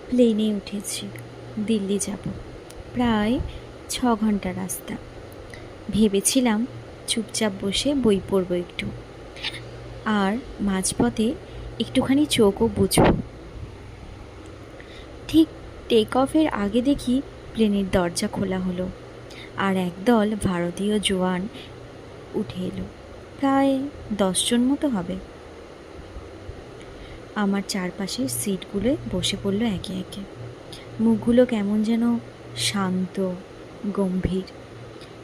প্লেনে উঠেছি, দিল্লি যাব। প্রায় 6 ঘন্টা রাস্তা। ভেবেছিলাম চুপচাপ বসে বই পড়ব একটু, আর মাঝপথে একটুখানি চোখও বুঝব। ঠিক টেক অফের আগে দেখি প্লেনের দরজা খোলা হলো, আর একদল ভারতীয় জওয়ান উঠে এলো। প্রায় 10 জন মতো হবে। আমার চারপাশের সিটগুলোয় বসে পড়ল একে একে। মুখগুলো কেমন যেন শান্ত, গম্ভীর।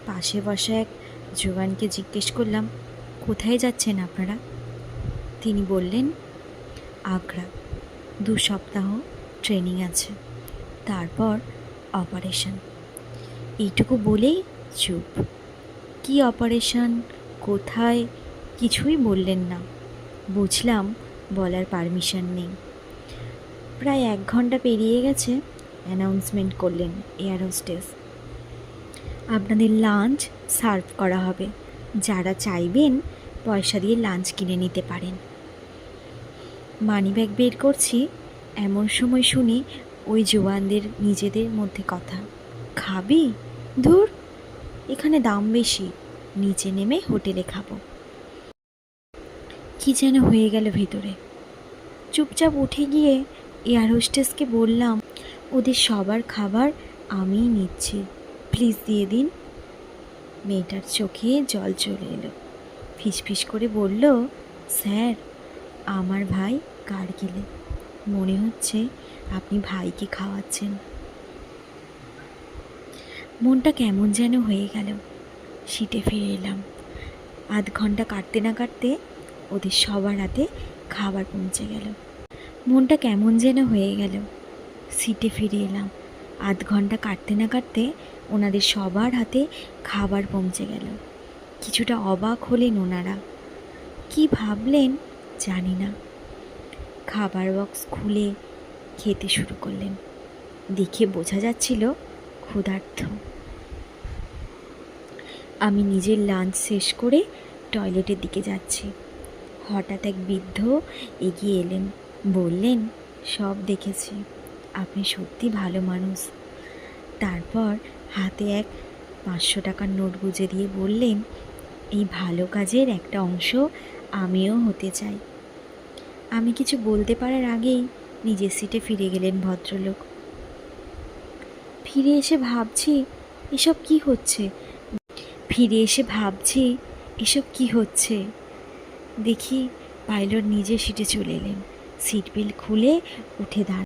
পাশে বসা এক জওয়ানকে জিজ্ঞেস করলাম, কোথায় যাচ্ছেন আপনারা? তিনি বললেন, আগ্রা। 2 সপ্তাহ ট্রেনিং আছে, তারপর অপারেশন। এইটুকু বলেই চুপ। কি অপারেশন, কোথায়, কিছুই বললেন না। বুঝলাম বলার পারমিশন নেই। প্রায় 1 ঘন্টা পেরিয়ে গেছে। অ্যানাউন্সমেন্ট করলেন এয়ার হোস্টেস, আপনাদের লাঞ্চ সার্ভ করা হবে, যারা চাইবেন পয়সা দিয়ে লাঞ্চ কিনে নিতে পারেন। মানিব্যাগ বের করছি, এমন সময় শুনি ওই জওয়ানদের নিজেদের মধ্যে কথা, খাবি? ধুর, এখানে দাম বেশি, নিচে নেমে হোটেলে খাবো। কি যেন হয়ে গেল ভেতরে। চুপচাপ উঠে গিয়ে এয়ার হোস্টেসকে বললাম, ওদের সবার খাবার আমিই নিচ্ছি, প্লিজ দিয়ে দিন। মেয়েটার চোখে জল চলে এলো। ফিসফিস করে বলল, স্যার, আমার ভাই কারগিলে, মনে হচ্ছে আপনি ভাইকে খাওয়াচ্ছেন। মনটা কেমন যেন হয়ে গেল। সিটে ফিরে এলাম। 1/2 ঘন্টা কাটতে না কাটতে ওদের সবার হাতে খাবার পৌঁছে গেল। মনটা কেমন যেন হয়ে গেল। সিটে ফিরে এলাম। 1/2 ঘন্টা কাটতে না কাটতে ওনাদের সবার হাতে খাবার পৌঁছে গেল। কিছুটা অবাক হলেন ওনারা। কি ভাবলেন জানি না। খাবার বক্স খুলে খেতে শুরু করলেন। দেখে বোঝা যাচ্ছিল ক্ষুধার্ত। আমি নিজের লাঞ্চ শেষ করে টয়লেটের দিকে যাচ্ছি। হঠাৎ এক বৃদ্ধ এগিয়ে এলেন, বললেন, সব দেখেছি, আপনি সত্যি ভালো মানুষ। তারপর হাতে এক 500 টাকার নোট গুঁজে দিয়ে বললেন, এই ভালো কাজের একটা অংশ আমিও হতে চাই। আমি কিছু বলতে পারার আগেই নিজের সিটে ফিরে গেলেন ভদ্রলোক। ফিরে এসে ভাবছি এসব কি হচ্ছে। দেখি পাইলট নিজে সিটে চলে এলেন। সিট বেল্ট খুলে উঠে দাঁড়ান।